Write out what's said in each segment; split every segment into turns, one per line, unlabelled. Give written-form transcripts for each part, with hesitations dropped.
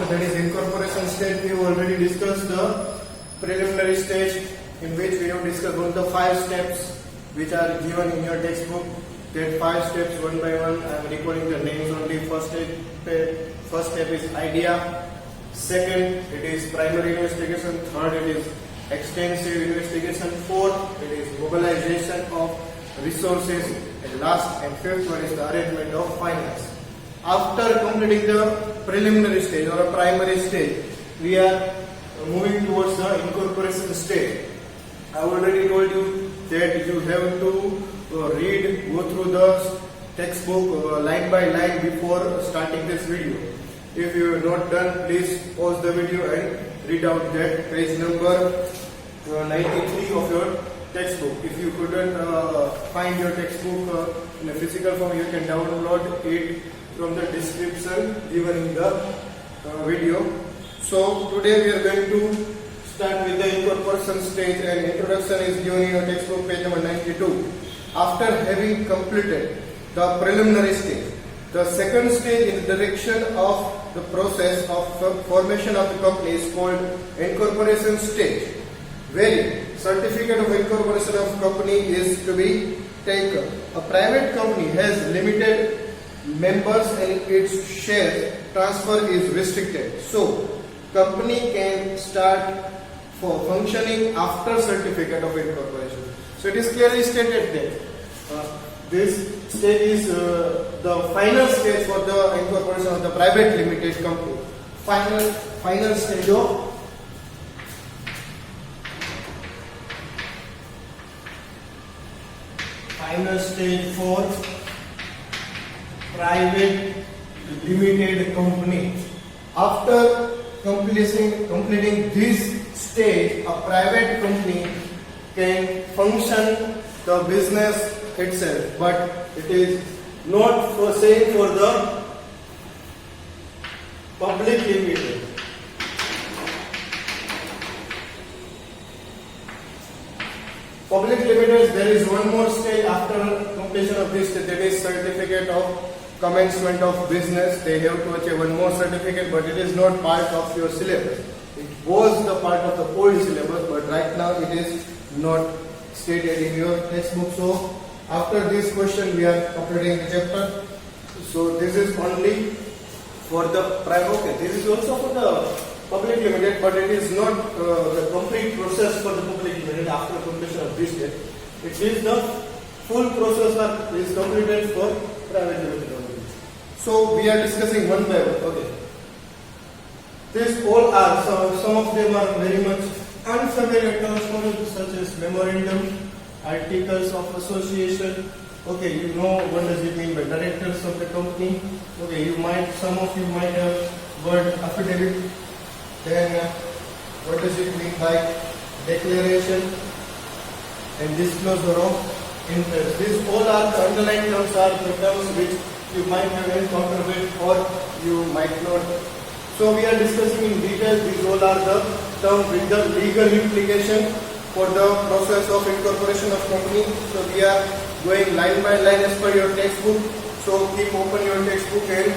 that is incorporation stage. We have already discussed the preliminary stage, in which we have discussed all the 5 steps which are given in your textbook. That 5 steps one by one. I am recalling the names only. First step is idea. Second, it is primary investigation. Third, it is extensive investigation. Fourth, it is mobilization of resources. And last and fifth one is the arrangement of finance. After completing the preliminary stage or a primary stage, we are moving towards the incorporation stage. I already told you that you have to go through the textbook line by line before starting this video. If you have not done, please pause the video and read out that page number 93 of your textbook. If you couldn't find your textbook in a physical form, you can download it from the description given in the video. So today we are going to start with the incorporation stage, and introduction is given in your textbook page number 92. After having completed the preliminary stage, the second stage in the direction of the process of formation of the company is called incorporation stage, where certificate of incorporation of company is to be taken. A private company has limited members and its share transfer is restricted. So, company can start for functioning after certificate of incorporation. So it is clearly stated that this stage is the final stage for the incorporation of the private limited company. Final stage of for private limited company. After completing this stage, a private company can function the business itself, but it is not for same for the public limited. Public limited, there is one more stage after completion of this, that is certificate of commencement of business. They have to achieve one more certificate, but it is not part of your syllabus. It was the part of the old syllabus, but right now it is not stated in your textbook. So after this question we are completing the chapter. So this is only for the private. Okay, this is also for the public limited, but it is not the complete process for the public limited after completion of this step. It is the full process that is completed for private limited only. So we are discussing one by one. Okay. These all are, some of them are very much unfamiliar terms, such as memorandum, articles of association. Okay, you know what does it mean by directors of the company. Okay, some of you might have word affidavit. Then what does it mean by declaration and disclosure of interest? These all are the underlying terms, are the terms which you might have encountered with or you might not. So we are discussing in detail. These all are the terms with the legal implication for the process of incorporation of company. So we are going line by line as per your textbook. So keep open your textbook and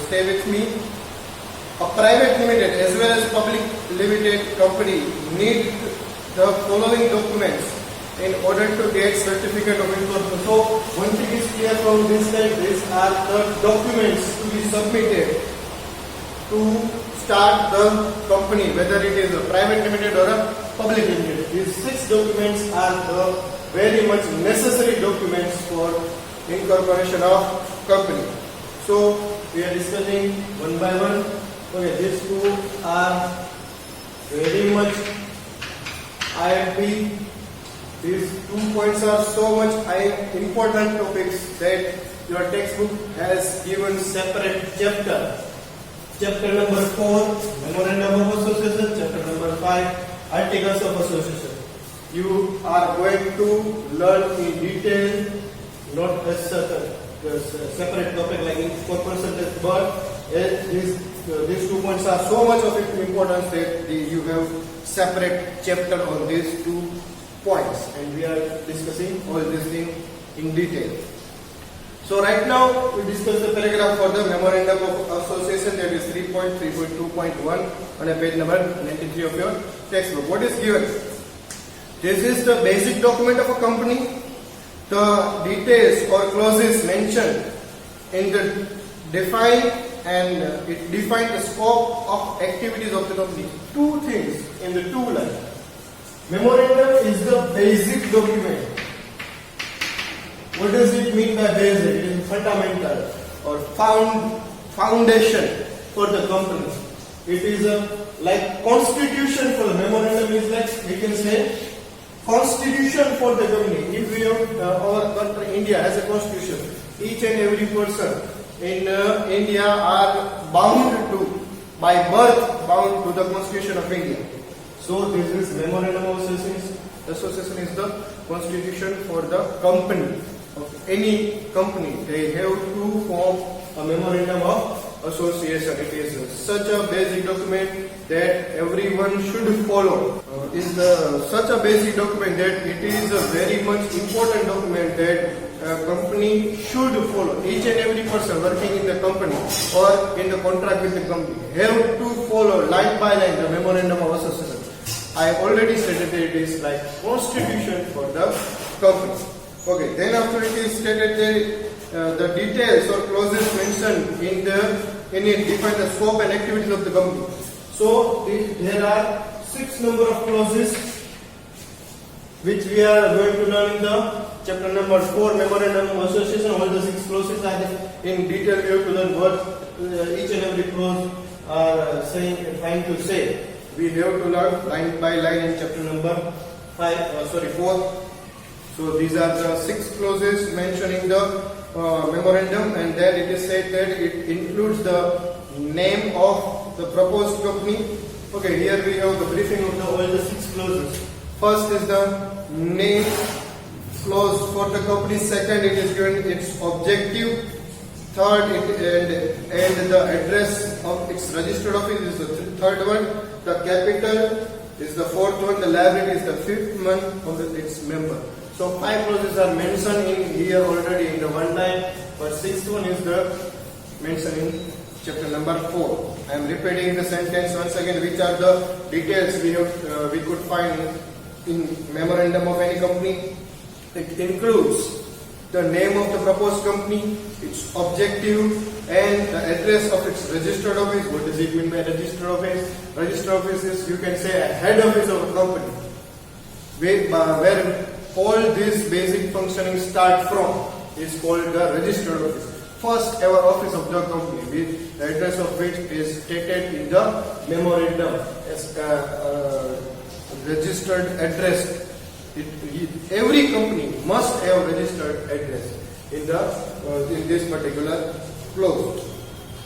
stay with me. A private limited as well as public limited company need the following documents in order to get certificate of incorporation. So one thing is clear from this slide, these are the documents to be submitted to start the company, whether it is a private limited or a public limited. These 6 documents are the very much necessary documents for incorporation of company. So we are discussing one by one. Okay, these 2 are very much IMP. These 2 points are so much important topics that your textbook has given separate chapter. Chapter number 4, Memorandum of Association. Chapter number 5, Articles of Association. You are going to learn in detail, not as a separate topic like incorporation, but these 2 points are so much of importance that you have separate chapter on these 2 points, and we are discussing all these things in detail. So right now we discuss the paragraph for the memorandum of association, that is 3.3.2.1 on a page number 93 of your textbook. What is given? This is the basic document of a company. The details or clauses mentioned in the define and it defines the scope of activities of the company. Two things in the two lines. Memorandum is the basic document. What does it mean by basic? It is fundamental or foundation for the company. It is like constitution for the memorandum is like, we can say, constitution for the company. If we have our country, India has a constitution, each and every person in India are bound to, by birth, bound to the constitution of India. So this is memorandum of association. Association is the constitution for the company. Of any company, they have to form a memorandum of association. It is such a basic document that everyone should follow. Such a basic document that it is a very much important document that a company should follow. Each and every person working in the company or in the contract with the company have to follow line by line the memorandum of association. I already stated that it is like constitution for the company. Okay, then after it is stated the details or clauses mentioned in it define the scope and activities of the company. So there are 6 number of clauses which we are going to learn in the chapter number 4 memorandum of association. All the 6 clauses are in detail. We have to learn what each and every clause are trying to say. We have to learn line by line in chapter number 4. So these are the 6 clauses mentioned in the memorandum, and then it is said that it includes the name of the proposed company. Okay, here we have the briefing of all the 6 clauses. First is the name clause for the company. Second, it is given its objective. Third, and the address of its registered office is the third one. The capital is the fourth one. The liability is the fifth one of its member. So 5 clauses are mentioned in here already in the one line, but 6th one is the mentioned in chapter number 4. I am repeating the sentence once again, which are the details we could find in memorandum of any company. It includes the name of the proposed company, its objective, and the address of its registered office. What does it mean by registered office? Registered office is, you can say, a head office of a company, where all this basic functioning start from is called the registered office. First ever office of the company, with the address of which is stated in the memorandum as registered address. Every company must have registered address in this particular clause.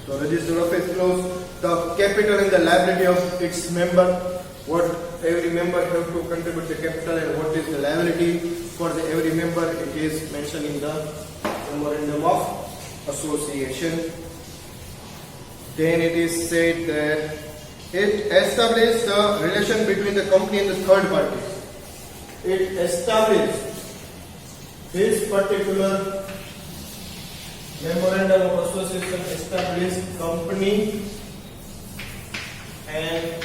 So registered office clause, the capital and the liability of its member. What every member have to contribute the capital and what is the liability for every member, it is mentioned in the memorandum of association. Then it is said that it establishes the relation between the company and the third parties. It establishes this particular memorandum of association establishes company and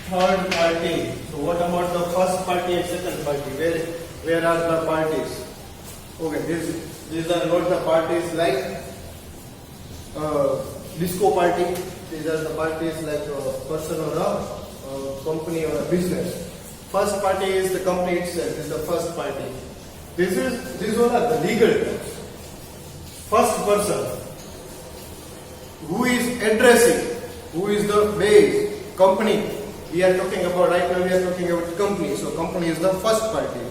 third party. So what about the first party and second party? Where are the parties? Okay, these are not the parties like disco party. These are the parties like a person or a company or a business. First party is the company itself. This is the first party. These all are the legal terms. First person, who is addressing, who is the base, company. We are talking about right now. We are talking about company. So company is the first party.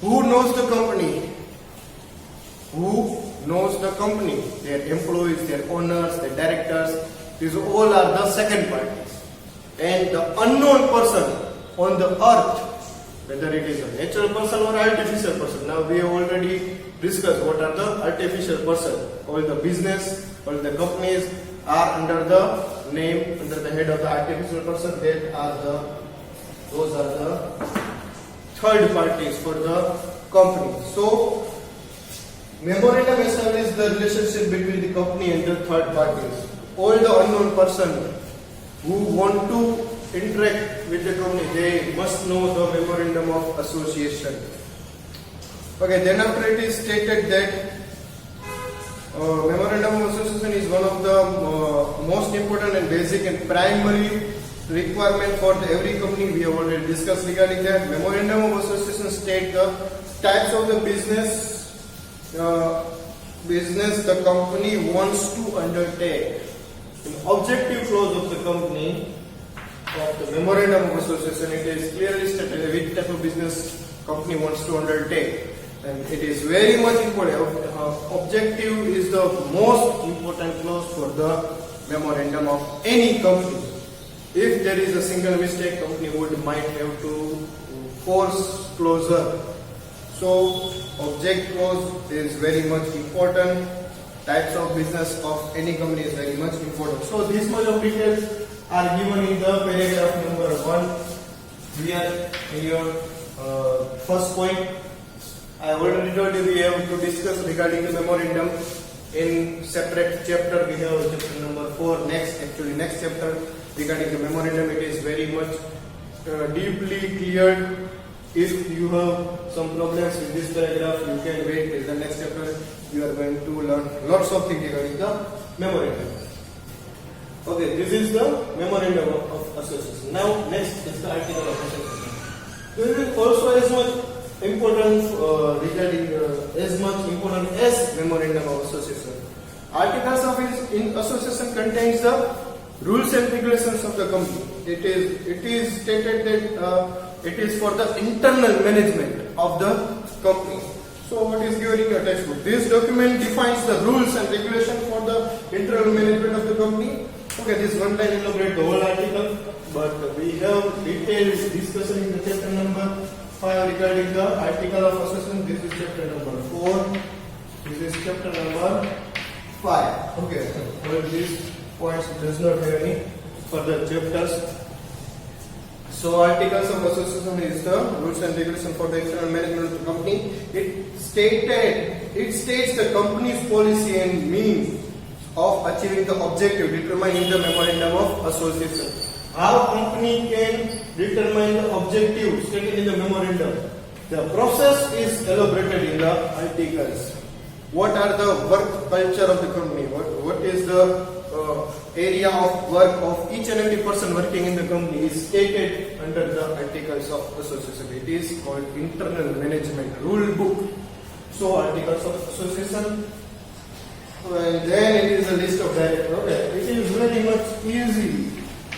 Who knows the company? Who knows the company? Their employees, their owners, their directors. These all are the second parties. And the unknown person on the earth, whether it is a natural person or artificial person. Now we have already discussed what are the artificial person. All the business, all the companies are under the name, under the head of the artificial person. Those are the third parties for the company. So Memorandum establishes the relationship between the company and the third parties. All the unknown person who want to interact with the company, they must know the memorandum of association. Okay, then after it is stated that memorandum of association is one of the most important and basic and primary requirement for every company. We have already discussed regarding that. Memorandum of association state the types of the business the company wants to undertake. In objective clause of the company of the memorandum of association, it is clearly stated which type of business company wants to undertake. And it is very much important. Objective is the most important clause for the memorandum of any company. If there is a single mistake, company might have to force closure. So, object clause is very much important. Types of business of any company is very much important. So, these much of details are given in the paragraph number 1. Here, in your first point, I already told you we have to discuss regarding the memorandum in separate chapter. We have chapter number 4 next chapter regarding the memorandum. It is very much deeply cleared. If you have some problems with this paragraph, you can wait till the next chapter. You are going to learn lots of things regarding the memorandum. Okay, this is the memorandum of association. Now, next is the article of association. This is also as much important as memorandum of association. Articles of association contains the rules and regulations of the company. It is stated that it is for the internal management of the company. So what is given in your textbook? This document defines the rules and regulations for the internal management of the company. Okay, this one time elaborate the whole article, but we have detailed discussion in the chapter number 5 regarding the article of association. This is chapter number 4. This is chapter number 5. Okay, all these points does not have any further chapters. So, articles of association is the rules and regulations for the internal management of the company. It states the company's policy and means of achieving the objective determined in the memorandum of association. How company can determine the objective stated in the memorandum? The process is elaborated in the articles. What are the work culture of the company? What is the area of work of each and every person working in the company is stated under the articles of association. It is called internal management rule book. So articles of association. And then it is a list of directors. Okay, it is very much easy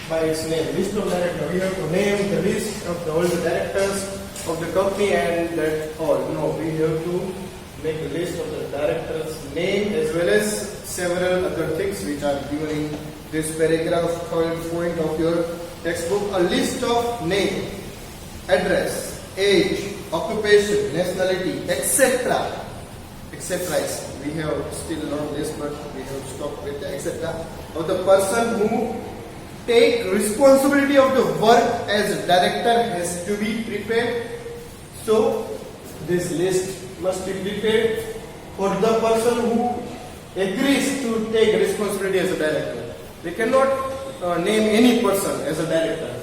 by its name. List of directors. We have to name the list of all the directors of the company and that all. No, we have to make a list of the directors' name as well as several other things which are given in this paragraph, third point of your textbook. A list of name, address, age, occupation, nationality, etc. We have still not this, but we have stopped with the etc. of the person who take responsibility of the work as director has to be prepared. So this list must be prepared for the person who agrees to take responsibility as a director. We cannot name any person as a director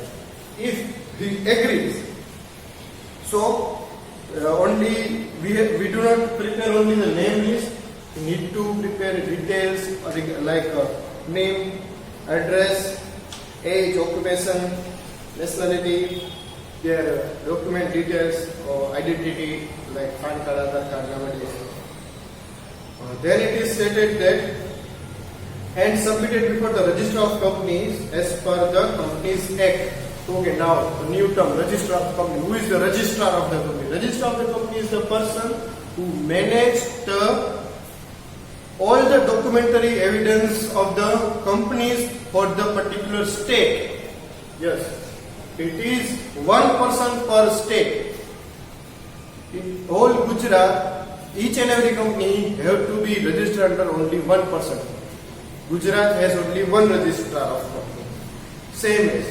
if he agrees. So only we do not prepare only the name list. We need to prepare details like name, address, age, occupation, nationality, their document details or identity like PAN card, Aadhaar card, nowadays. Then it is stated that and submitted before the Register of Companies as per the Companies Act. Okay, now the new term, Registrar of the Company. Who is the Registrar of the Company? Registrar of the Company is the person who manages all the documentary evidence of the companies for the particular state. Yes, it is one person per state. In all Gujarat, each and every company have to be registered under only one person. Gujarat has only one registrar of company. Same as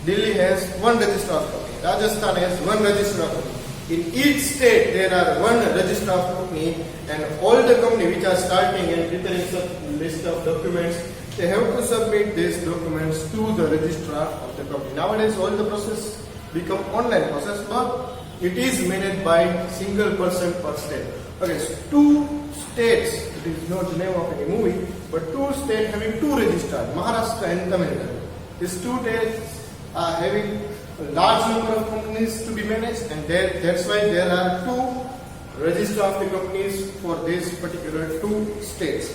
Delhi has one registrar of company. Rajasthan has one registrar of company. In each state there are one registrar of company, and all the company which are starting and preparing such list of documents, they have to submit these documents to the registrar of the company. Nowadays all the process become online process, but it is managed by single person per state. Okay, so 2 states, it is not the name of any movie, but 2 states having 2 registrars, Maharashtra and Tamil Nadu. These 2 states are having a large number of companies to be managed, and that's why there are 2 registrars of the companies for these particular 2 states.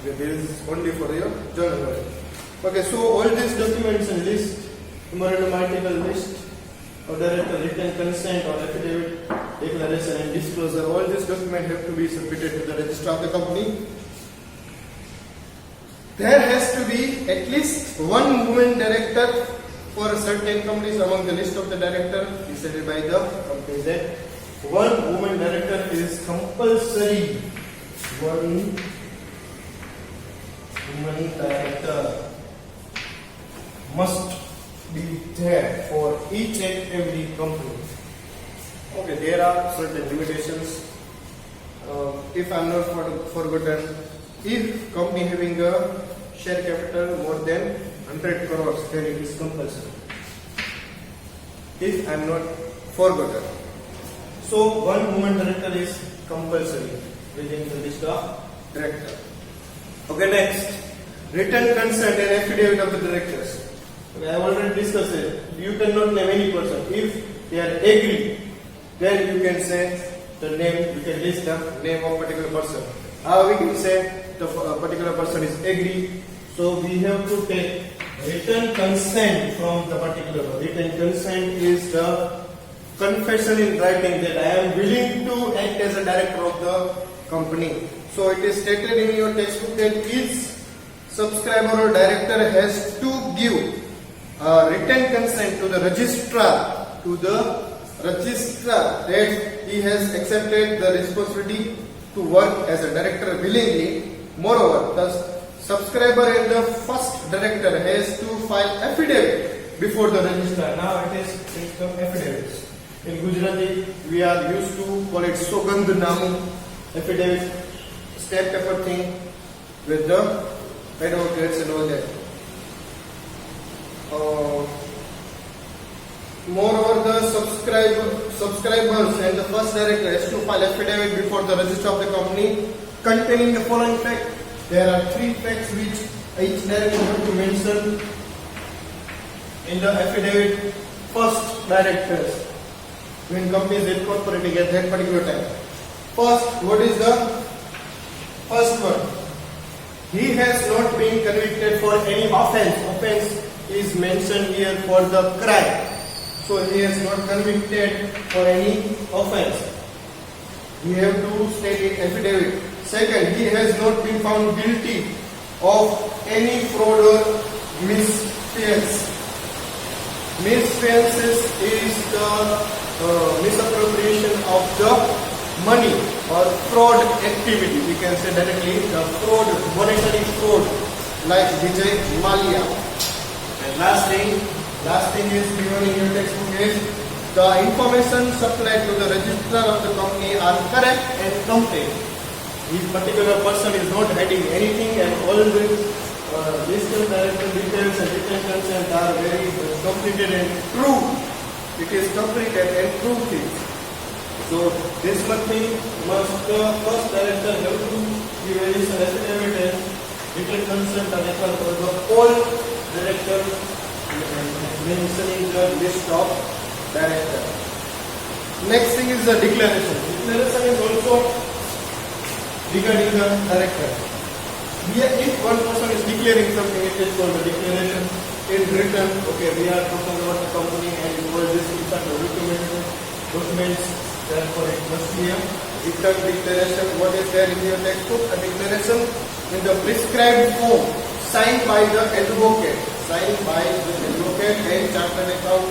Okay, this is only for your journal knowledge. Okay, so all these documents and list, memorandum article list, or director written consent or affidavit, declaration and disclosure, all these documents have to be submitted to the registrar of the company. There has to be at least one woman director for certain companies among the list of the director decided by the company. That one woman director is compulsory. One woman director must be there for each and every company. Okay, there are certain limitations. If I'm not forgotten, if company having a share capital more than 100 crores, then it is compulsory. If I'm not forgotten. So one woman director is compulsory within the list of director. Okay, next, written consent and affidavit of the directors. Okay, I have already discussed it. You cannot name any person. If they are agree, then you can say the name, you can list the name of particular person. How we can say the particular person is agree. So we have to take written consent from the particular one. Written consent is the confession in writing that I am willing to act as a director of the company. So it is stated in your textbook that each subscriber or director has to give written consent to the registrar, that he has accepted the responsibility to work as a director willingly. Moreover, the subscriber and the first director has to file affidavit before the registrar. Now it is affidavits. In Gujarati, we are used to call it Sogandnamu affidavit, stamp paper thing with the advocates and all that. Moreover, the subscribers and the first director has to file affidavit before the registrar of the company containing the following fact. There are 3 facts which each director has to mention in the affidavit. First, directors, when company is incorporating at that particular time. First, what is the first one? He has not been convicted for any offense. Offense is mentioned here for the crime. So he has not convicted for any offense. We have to state in affidavit. Second, he has not been found guilty of any fraud or misfeasance. Misfeasance is the misappropriation of the money or fraud activity. We can say directly the fraud, monetary fraud, like Vijay Mallya. And last thing is given in your textbook is the information supplied to the registrar of the company are correct and complete. This particular person is not hiding anything, and all the listed director details and written consent are very completed and true. It is completed and true things. So this one thing must the first director have to give a affidavit and written consent are required for the whole director mentioning the list of director. Next thing is the declaration. Declaration is also regarding the director. Here, if one person is declaring something, it is called the declaration in written. Okay, we are talking about the company and all this inside the documents. Therefore, it must be a written declaration. What is there in your textbook? A declaration in the prescribed form, signed by the advocate, and chartered account,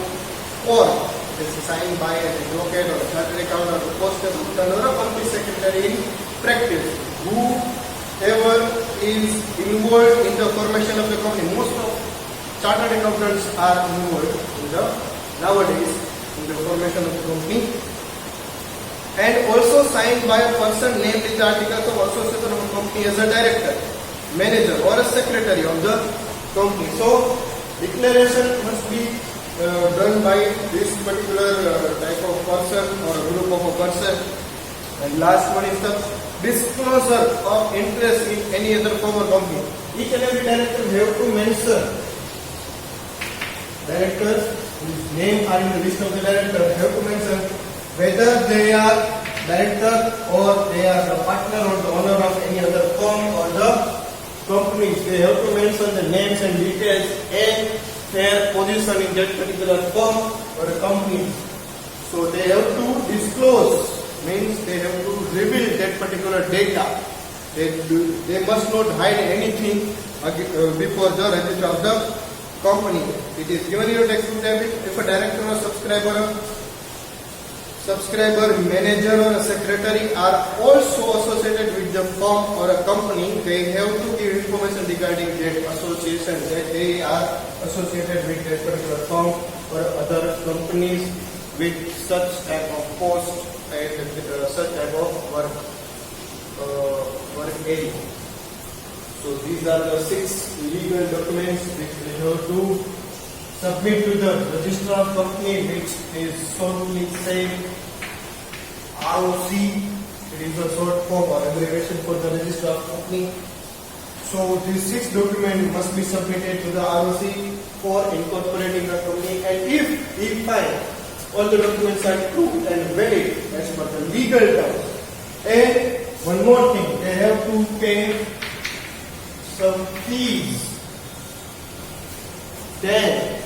or it is signed by an advocate or a chartered accountant or a post accountant or a company secretary in practice, whoever is involved in the formation of the company. Most of chartered accountants are involved in the nowadays in the formation of the company. and also signed by a person named in the articles of association of a company as a director, manager or a secretary of the company. So declaration must be done by this particular type of person or a group of a person. And last one is the disclosure of interest in any other firm or company. Each and every director have to mention, directors whose name are in the list of the directors have to mention whether they are director or they are the partner or the owner of any other firm or the companies. They have to mention the names and details and their position in that particular firm or a company. So they have to disclose, means they have to reveal that particular data. They must not hide anything before the register of the company. It is given in your textbook that if a director or subscriber, manager or a secretary are also associated with the firm or a company, they have to give information regarding that association, that they are associated with that particular firm or other companies with such type of post and such type of work area. So these are the 6 legal documents which we have to submit to the register of company, which is shortly said ROC. It is a short form or abbreviation for the register of company. So these 6 documents must be submitted to the ROC for incorporating the company, and if we find all the documents are true and valid as per the legal terms. And one more thing, they have to pay some fees. Then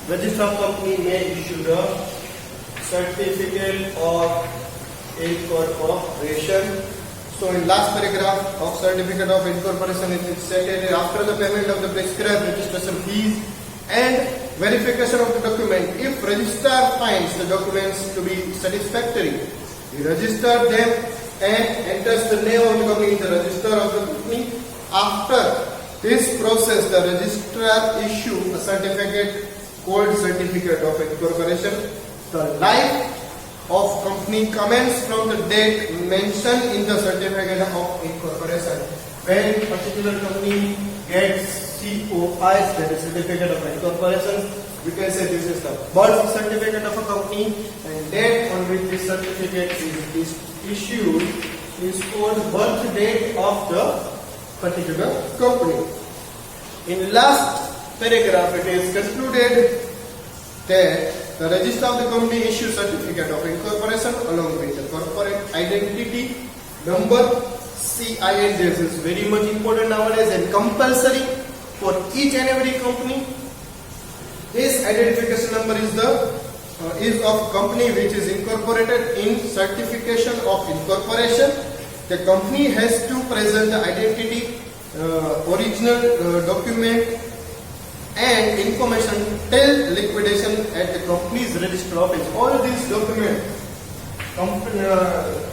register of company may issue the certificate of incorporation. So in last paragraph of certificate of incorporation it is stated, after the payment of the prescribed registration fees and verification of the document, if registrar finds the documents to be satisfactory, he registers them and enters the name of the company in the register of the company. After this process, the registrar issue a certificate called certificate of incorporation. The life of company commences from the date mentioned in the certificate of incorporation. When a particular company gets COIs, that is certificate of incorporation, we can say this is the birth certificate of a company, and date on which this certificate is issued is called birth date of the particular company. In last paragraph it is concluded that the register of the company issues certificate of incorporation along with the corporate identity number, CIN. This is very much important nowadays and compulsory for each and every company. This identification number is of company which is incorporated in certification of incorporation. The company has to present the identity, original document and information till liquidation at the company's register office. All these documents,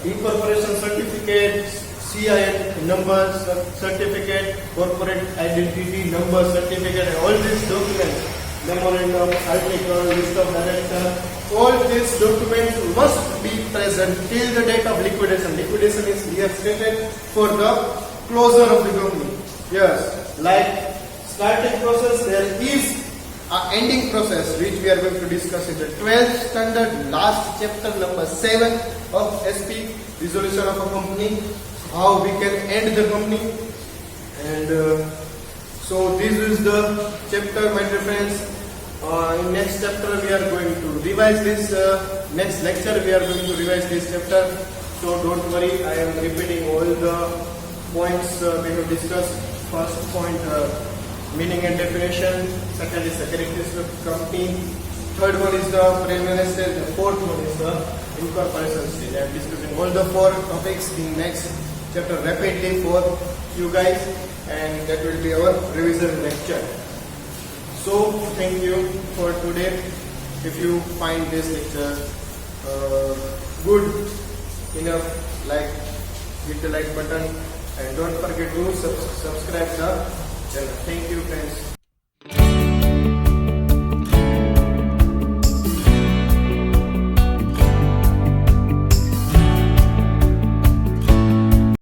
incorporation certificate, CIN number certificate, corporate identity number certificate, and all these documents, memorandum, article, list of director, all these documents must be present till the date of liquidation. Liquidation is here stated for the closure of the company. Yes, like starting process, there is an ending process which we are going to discuss in the 12th standard, last chapter number 7 of SP, dissolution of a company, how we can end the company. And so this is the chapter, my dear friends. In next chapter we are going to revise this, next lecture we are going to revise this chapter. So don't worry, I am repeating all the points we have discussed. First point, meaning and definition. Second is the characteristics of company. Third one is the preliminary stage. The fourth one is the incorporation stage. I am discussing all the 4 topics in next chapter rapidly for you guys, and that will be our revision lecture. So thank you for today. If you find this lecture good enough, hit the like button and don't forget to subscribe the channel. Thank you, friends.